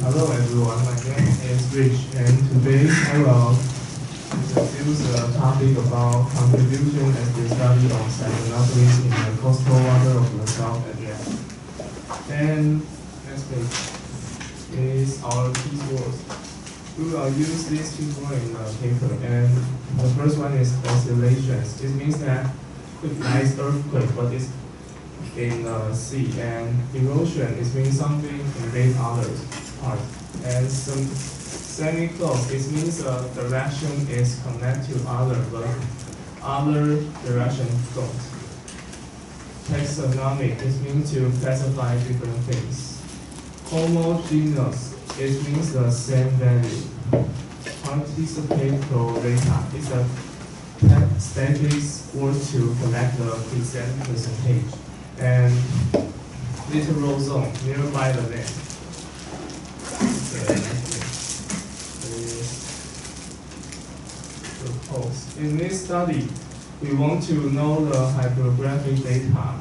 Hello everyone, my name is Rich, and today I will introduce a topic about contribution and the study of Siphonophorae in the coastal water of the South Adriatic. And next page is our key words. We will use these two words in the paper, and the first one is oscillations. It means that quick nice earthquake, but it's in the sea, and erosion is means something invade others part, and some semi-close it means the direction is connected to other, but other direction don't. Taxonomic it means to classify different things. Homogeneous it means the same value. Participatory data is a static word to collect the percentage. And literal zone nearby the land. In this study, we want to know the hydrographic data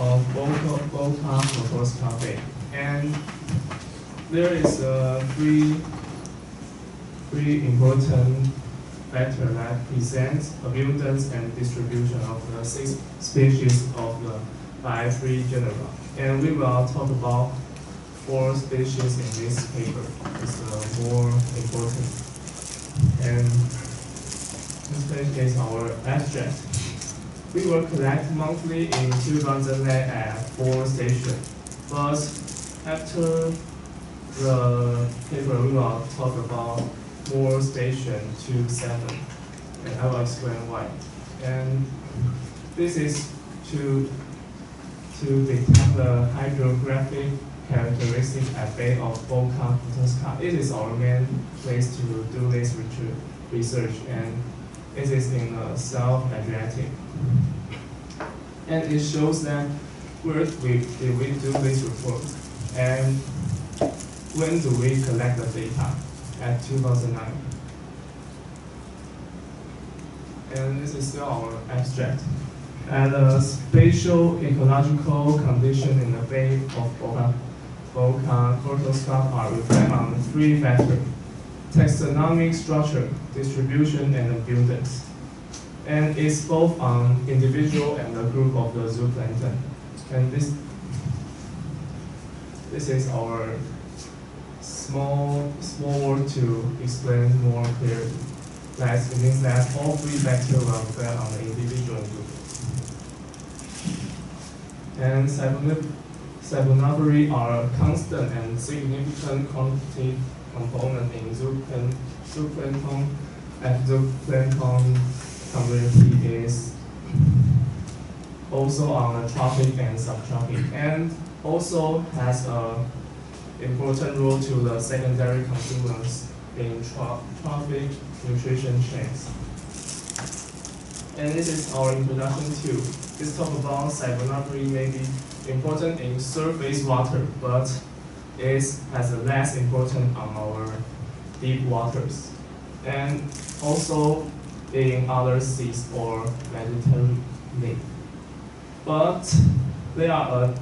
of Siphonophorae, and there is three important factors that present abundance and distribution of the 6 species of the by 3 genera. And we will talk about 4 species in this paper. It's more important. And this page is our abstract. We will collect monthly in 2008 at 4 stations. But after the paper, we will talk about more stations to 7. And I will explain why. And this is to detect the hydrographic characteristics at bay of Siphonophorae. It is our main place to do this research, and it is in the South Adriatic. And it shows that where did we do this report, and when do we collect the data at 2009. And this is still our abstract. And the spatial ecological condition in the bay of Siphonophorae are reflect on 3 factors: taxonomic structure, distribution, and abundance. And it's both on individual and the group of the zooplankton. And this is our small word to explain more clearly. That means that all 3 factors will reflect on the individual and group. And Siphonophorae are a constant and significant quantity component in zooplankton, and zooplankton community is also on the tropic and subtropic, and also has an important role to the secondary consumers in trophic nutrition chains. And this is our introduction to. Let's talk about Siphonophorae may be important in surface water, but it has a less important on our deep waters, and also in other seas or Mediterranean. But they are an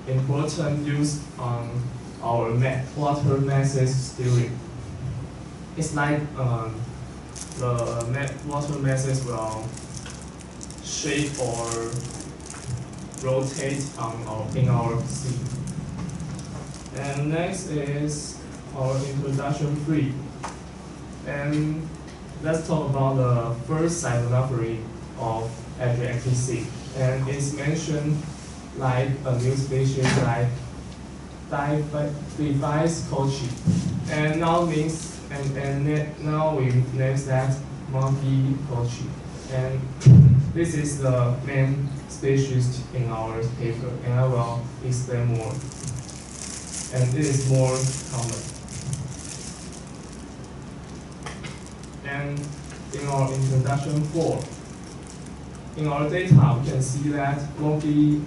important use on our water masses steering. It's like the water masses will shape or rotate in our sea. And next is our introduction 3. And let's talk about the first Siphonophorae of Adriatic Sea. And it's mentioned like a new species like Device kochi. And now now we name that monkey kochi. And this is the main species in our paper, and I will explain more. And it is more common. And in our introduction 4, in our data, we can see that monkey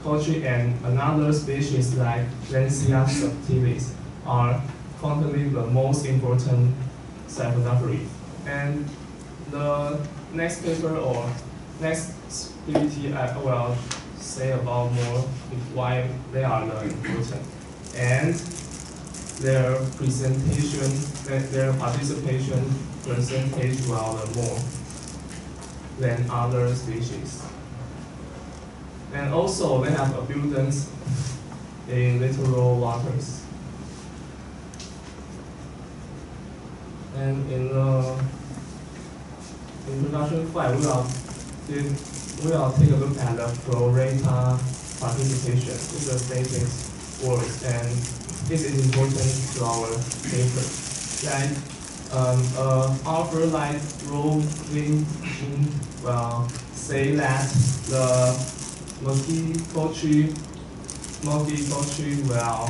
kochi and another species like Lancia subtilis are currently the most important Siphonophorae. And the next paper or next PPT I will say about more why they are important. And their presentation, their participation percentage will more than other species. And also they have abundance in littoral waters. And in introduction 5, we will take a look at the pro rata participation. It's a static word, and it is important to our paper. Like author like Rolling will say that the mosquito tree will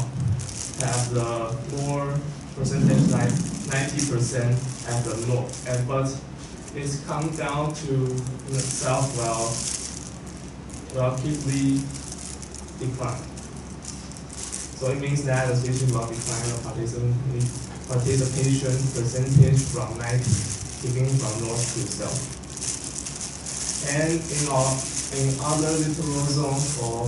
have the more percentage, like 90% at the north, but it's come down to the south will quickly decline. So it means that the species will decline the participation percentage from 90, beginning from north to south. And in other littoral zones of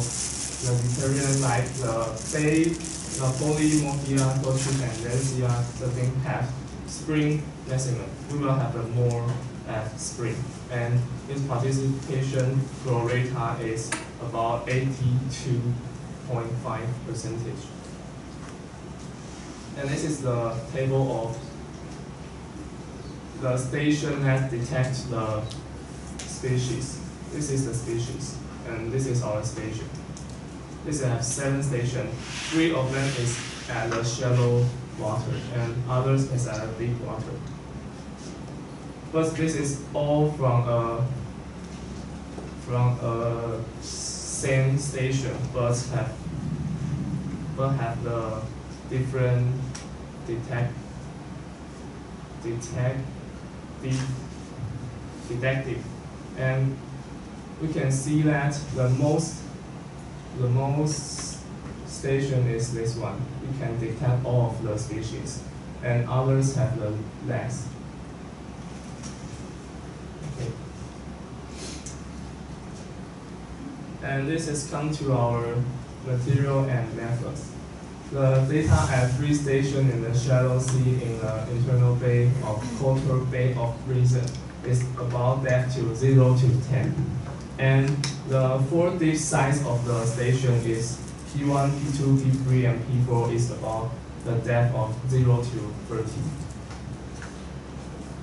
the Mediterranean, like the Bay, the Polymorphia, Gothic, and Nansen, the thing have spring maximum. We will have more at spring, and its participation pro rata is about 82.5%. And this is the table of the station that detects the species. This is the species, and this is our station. This has 7 stations. 3 of them is at the shallow water, and others is at a deep water. But this is all from a same station, but have the different detective, and we can see that the most station is this one. We can detect all of the species, and others have the less. Okay. And this has come to our material and methods. The data at 3 stations in the shallow sea in the internal bay of Quarter Bay of Reason is about depth to 0 to 10. And the 4 deep size of the station is P1, P2, P3, and P4 is about the depth of 0 to 30.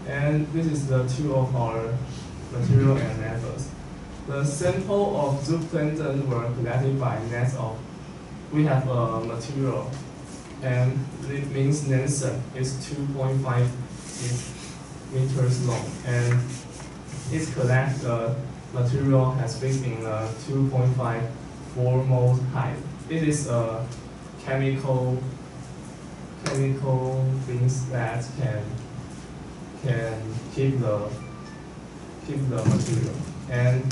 And this is the 2 of our material and methods. The sample of zooplankton were collected by nets of. We have a material, and it means Nansen is 2.5 meters long, and it collects the material has fixed in a 2.5 mole height. It is a chemical things that can keep the material, and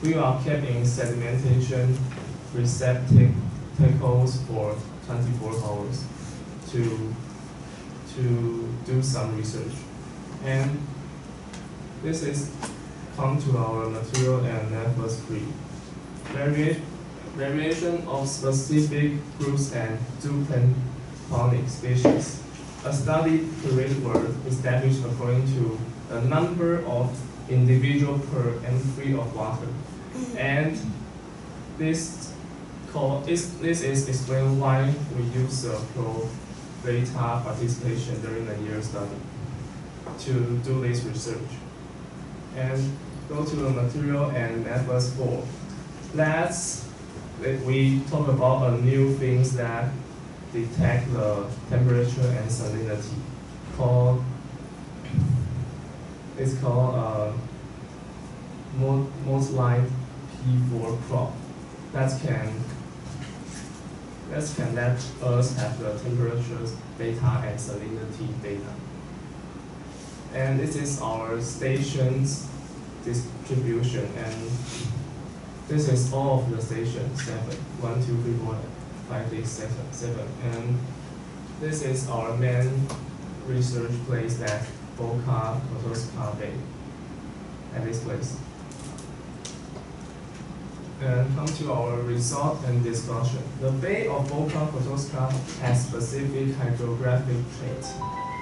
we are kept in sedimentation receptacles for 24 hours to do some research. And this is come to our material and methods 3. Variation of specific groups and zooplanktonic species. A study period was established according to the number of individual per entry of water. And this is explain why we use pro rata participation during the year study to do this research. And go to the material and methods 4. We talk about a new things that detect the temperature and salinity. It's called Moslide P4 crop. That can let us have the temperatures data and salinity data. And this is our station's distribution, and this is all of the stations, 7, 1, 2, 3, 4, 5, 6, 7. And this is our main research place at Boca Bay, at this place. And come to our result and discussion. The Bay of Boca photoscope has specific hydrographic plates,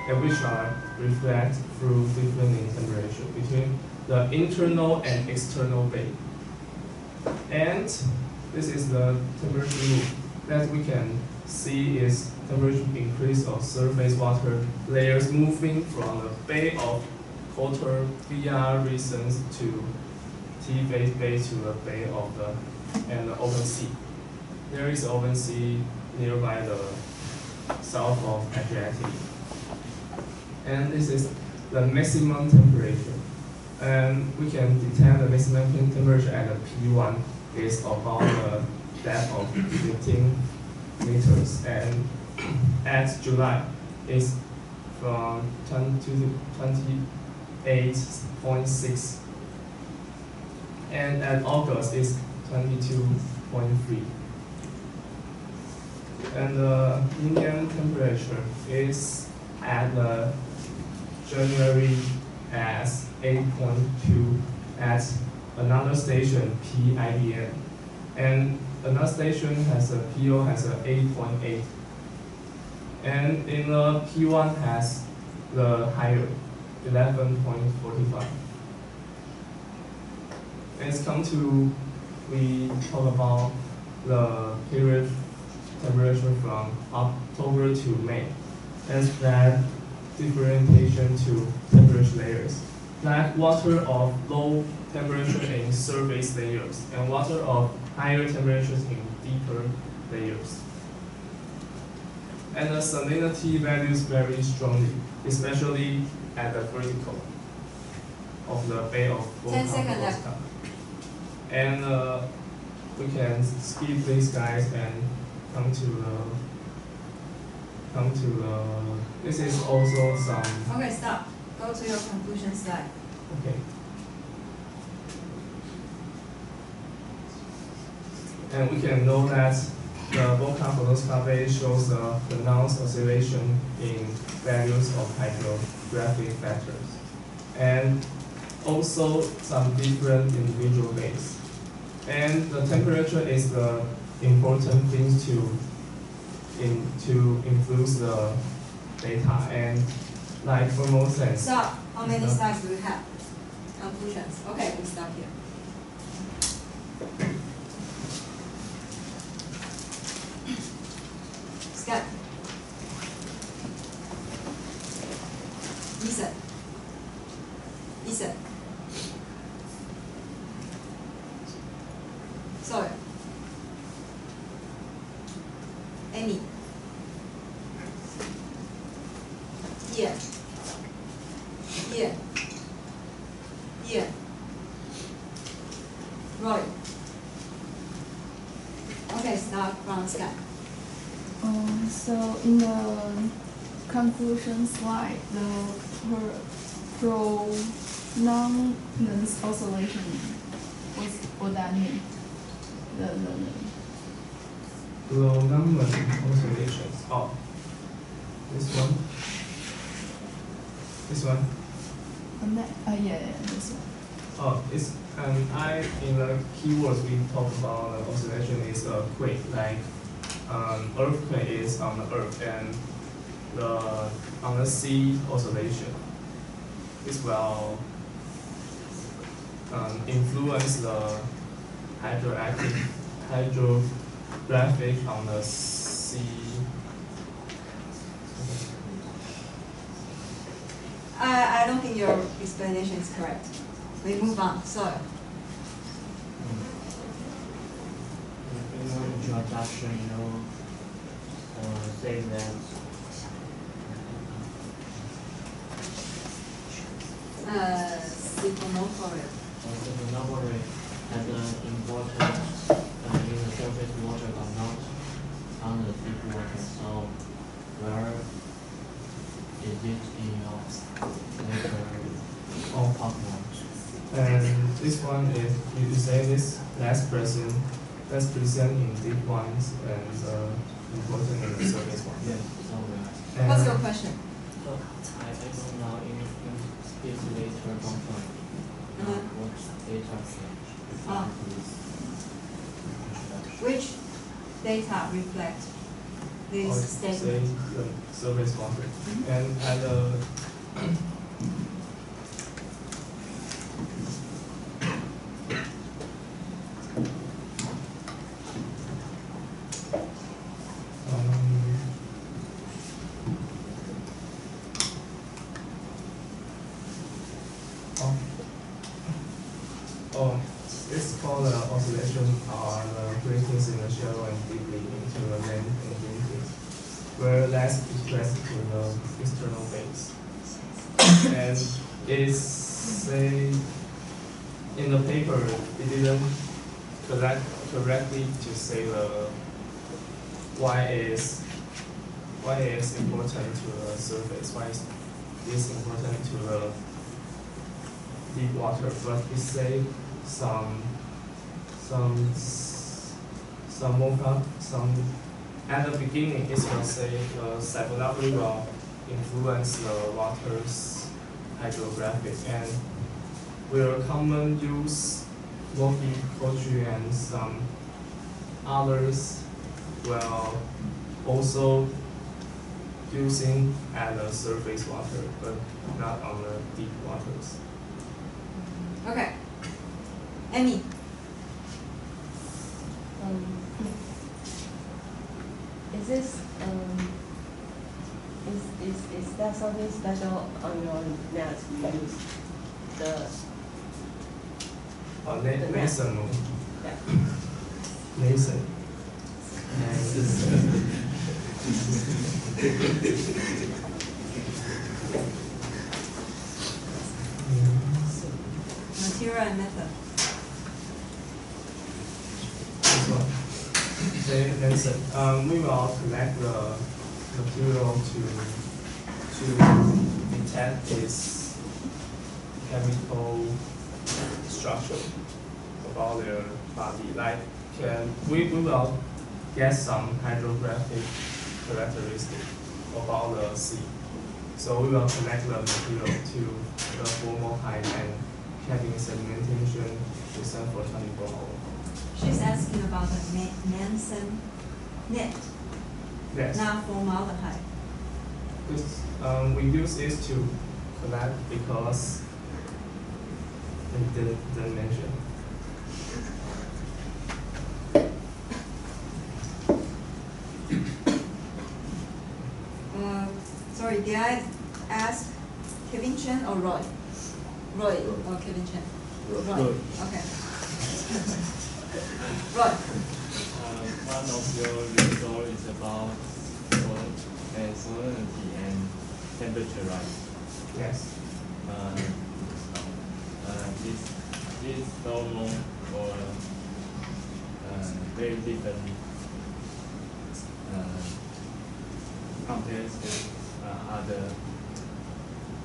and which are reflect through different in temperature between the internal and external bay. And this is the temperature loop that we can see is temperature increase of surface water layers moving from the Bay of Coulter via regions to T-phase bay to the Bay of the open sea. There is open sea nearby the South of Adriatic. And this is the maximum temperature. And we can detect the maximum temperature at the P1 is about the depth of 15 meters. And at July is from 20 to 28.6. And at August is 22.3. And the median temperature is at the January as 8.2 at another station PIDN. And another station has a PO has a 8.8. And in the P1 has the higher 11.45. It's come to, we talk about the period temperature from October to May. As that differentiation to temperature layers, like water of low temperature in surface layers and water of higher temperatures in deeper layers. And the salinity varies very strongly, especially at the vertical of the Bay of Boca. 10 seconds left. And we can skip these guys and come to this is also some. Okay, stop. Go to your conclusion slide. Okay. And we can know that the Boca photoscope shows a pronounced oscillation in values of hydrographic factors, and also some different individual bays. And the temperature is the important thing to influence the data, and like thermal sense. Stop. How many slides do we have? Conclusions. Okay, we stop here. Scott. Lisa. Lisa. Sawyer. Amy. Yeah. Yeah. Yeah. Roy. Okay, start from Scott. So in the conclusion slide, the pronounced oscillation, what that mean? The Pronounced oscillations. Oh, this one. This one. and that, yeah, this one. Oh, it's in the keywords we talk about the oscillation is a quake, like earthquake is on the earth, and on the sea oscillation. This will influence the hydrographic on the sea. I don't think your explanation is correct. We move on. So. In your introduction, you say that Siphonophorae. Siphonophorae has an important in the surface water but not on the deep water. So where is it in your later partner? And this one is you say this last present in deep ones and important in the surface one. Yes. So What's your question? I don't know in this later component. What data can Which data reflect this say statement? the surface water. Mhm. And at the it's called oscillation are the driftings in the shallow and deeply into the land and driftings, where less expressed to the external base. And it's say in the paper it didn't correctly to say the why is important to the surface, why is important to the deep water, but it say some at the beginning it will say the Siphonophorae will influence the water's hydrographic, and will common use working poetry, and some others will also using at the surface water, but not on the deep waters. Okay. Amy. Is this is that something special on your net? You use the Nansen. yeah. Nansen. Material and method. This one. Say Nansen. We will connect the material to detect its chemical structure about their body. Like we will get some hydrographic characteristic about the sea. So we will connect the material to the formaldehyde and having sedimentation percent for 24 hours. She's asking about the Nansen net, Yes. not formaldehyde. This, we use this to collect because it didn't mention. Sorry, did I ask Kevin Chen or Roy? Roy or Kevin Chen? Roy. Okay. Roy. One of your results is about salinity and temperature rise. Yes. This normal or very different compared with other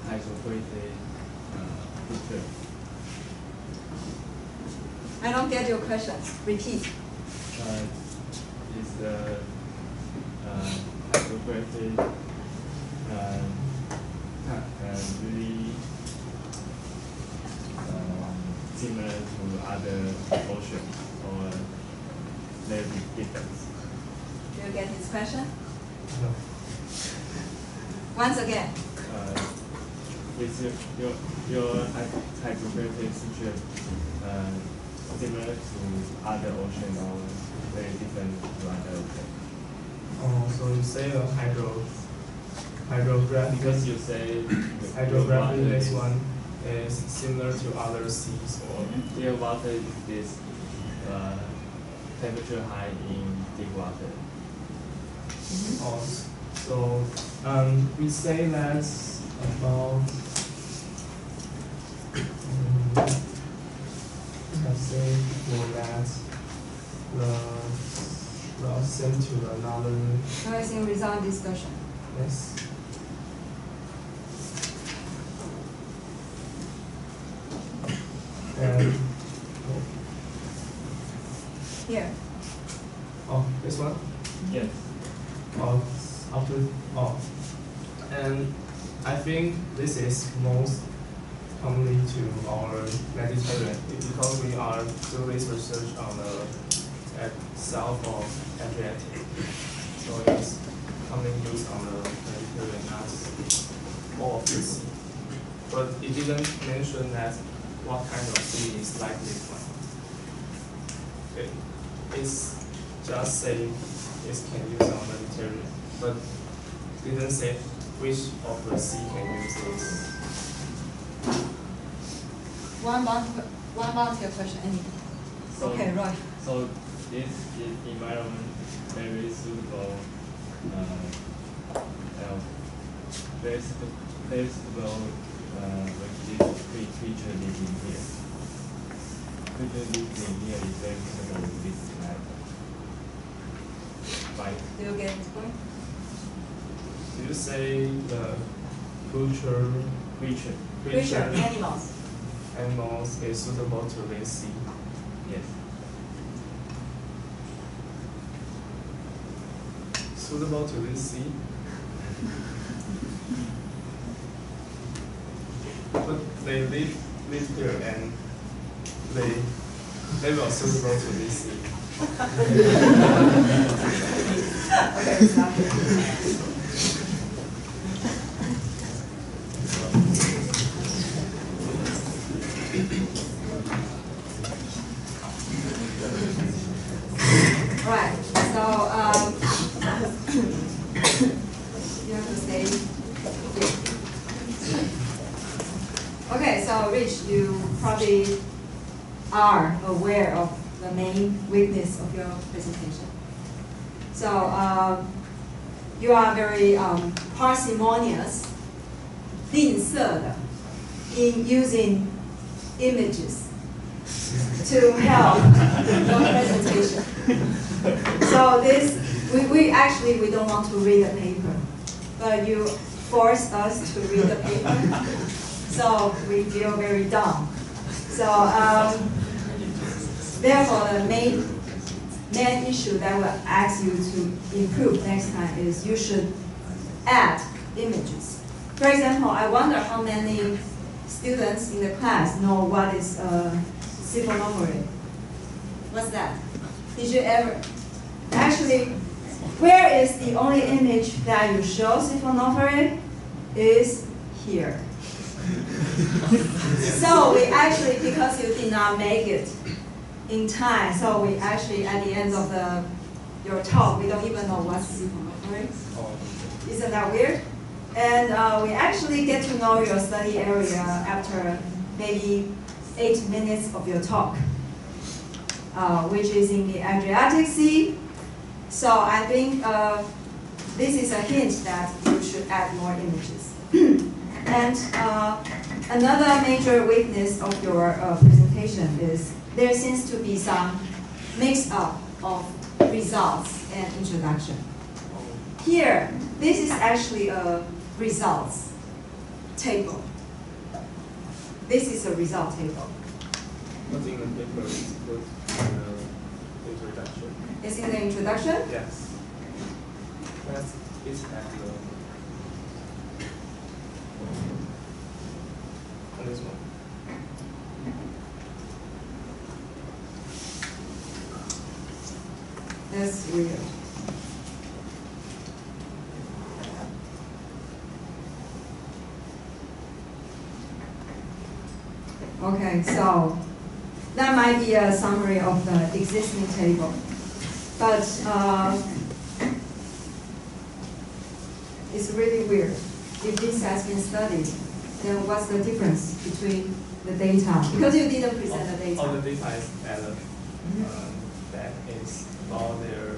hydrographic picture. I don't get your question. Repeat. Is the hydrographic really similar to other oceans, or very big difference? Do you get his question? No. Once again. Is your hydrographic feature similar to other ocean, or very different to other ocean? Oh, so you say the hydrographic, Because you say hydrographic water this is- one is similar to other seas, or Clear water is temperature high in deep water. or so we say that's about let's say for that the sent to another Everything result discussion. yes. And Here. oh this one? Yes. After and I think this is most commonly to our Mediterranean because we are doing research on the at South Adriatic. So it's commonly used on the Mediterranean as all of the sea. But it didn't mention that what kind of sea is likely found. It's just saying it can use on the Mediterranean, but didn't say which of the sea can use this. One volunteer question, anything? So, Okay, right. So this environment very suitable, very suitable with this creature living here. Creature living here is very suitable with this environment. Right? Do you get this point? Do you say the creature animals is suitable to this sea? Yes. Suitable to this sea? But they live here and they were suitable to this sea. Okay, stop. Right, so you have to stay here. Okay, so Rich, you probably are aware of the main weakness of your presentation. So you are very parsimonious, 吝啬的 in using images to help your presentation. So this, we actually don't want to read the paper, but you force us to read the paper, so we feel very dumb. So therefore, the main issue that will ask you to improve next time is you should add images. For example, I wonder how many students in the class know what is Siphonophorae. What's that? Did you ever? Actually, where is the only image that you show Siphonophorae? Is here. So we actually, because you did not make it in time, so we actually, at the end of your talk, we don't even know what's Siphonophorae. Isn't that weird? And we actually get to know your study area after maybe 8 minutes of your talk, which is in the Adriatic Sea. So I think this is a hint that you should add more images. And another major weakness of your presentation is there seems to be some mix-up of results and introduction. Here, this is actually a results table. This is a result table. What's in the paper is put in the introduction. It's in the introduction? Yes. That's it's at the on this one. That's weird. Okay, so that might be a summary of the existing table. But it's really weird. If this has been studied, then what's the difference between the data? Because you didn't present the data. All the data is added. That is about their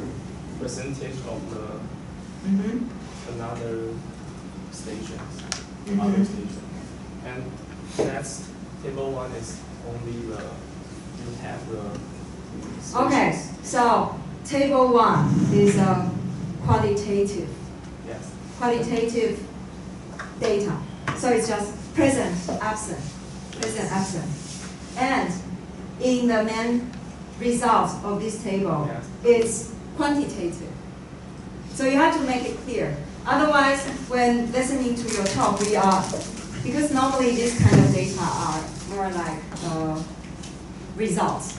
percentage of the another stations, other stations. And that's table 1 is only the you have the stations. Okay, so table 1 is a qualitative. Yes. Qualitative data. So it's just present, absent, present, absent. And in the main result of this table, Yes. it's quantitative. So you have to make it clear. Otherwise, when listening to your talk, because normally this kind of data are more like results.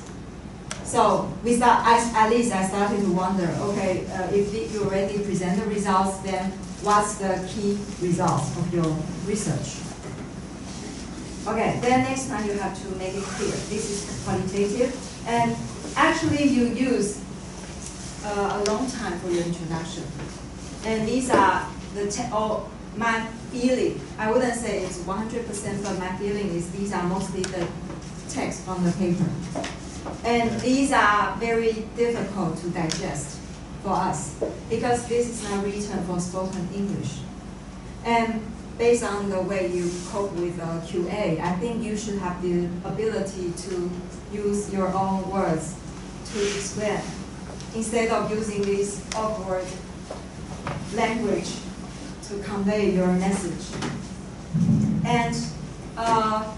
So with that, at least I started to wonder, okay, if you already present the results, then what's the key results of your research? Okay, then next time you have to make it clear. This is qualitative, and actually you use a long time for your introduction. And these are my feeling. I wouldn't say it's 100%, but my feeling is these are mostly the text from the paper. And these are very difficult to digest for us because this is not written for spoken English. And based on the way you cope with QA, I think you should have the ability to use your own words to explain instead of using this awkward language to convey your message. And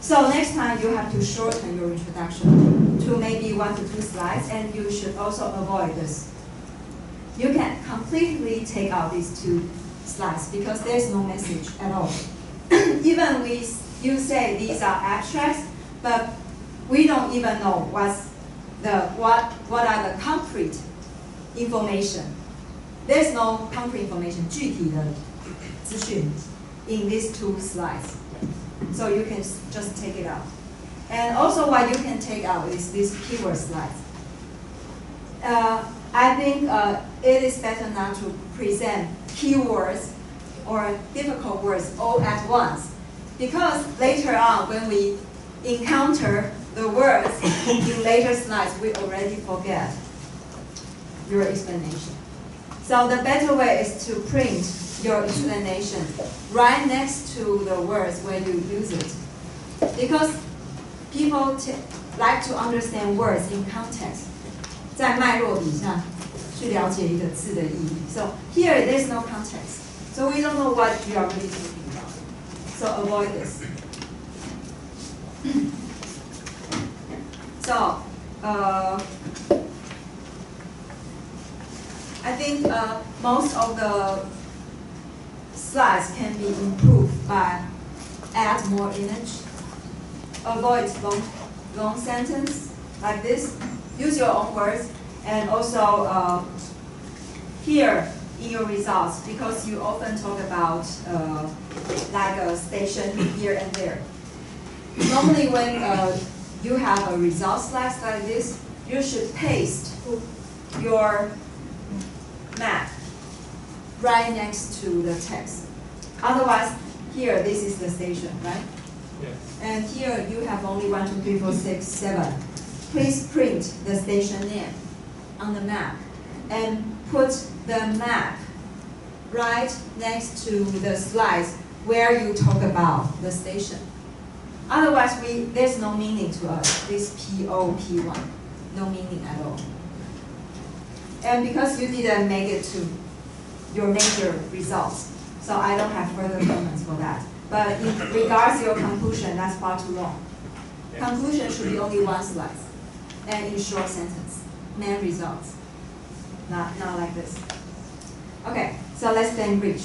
so next time you have to shorten your introduction to maybe 1 to 2 slides, and you should also avoid this. You can completely take out these 2 slides because there's no message at all. Even you say these are abstracts, but we don't even know what are the concrete information. There's no concrete information, 具体的资讯 in these 2 slides. So you can just take it out. And also what you can take out is these keyword slides. I think it is better not to present keywords or difficult words all at once, because later on when we encounter the words in later slides, we already forget your explanation. So the better way is to print your explanation right next to the words where you use it, because people like to understand words in context. 在脉络底下去了解一个字的意义. So here there's no context, so we don't know what you are really talking about. So avoid this. So I think most of the slides can be improved by add more image, avoid long sentence like this, use your own words, and also here in your results, because you often talk about like a station here and there. Normally when you have a result slide like this, you should paste your map right next to the text. Otherwise, here this is the station, right? Yes. And here you have only 1, 2, 3, 4, 6, 7. Please print the station name on the map and put the map right next to the slides where you talk about the station. Otherwise, there's no meaning to us, this PO, P1, no meaning at all. And because you didn't make it to your major results, so I don't have further comments for that. But in regards to your conclusion, that's far too long. Conclusion should be only 1 slide, and in short sentence, main results, not like this. Okay, so let's then reach.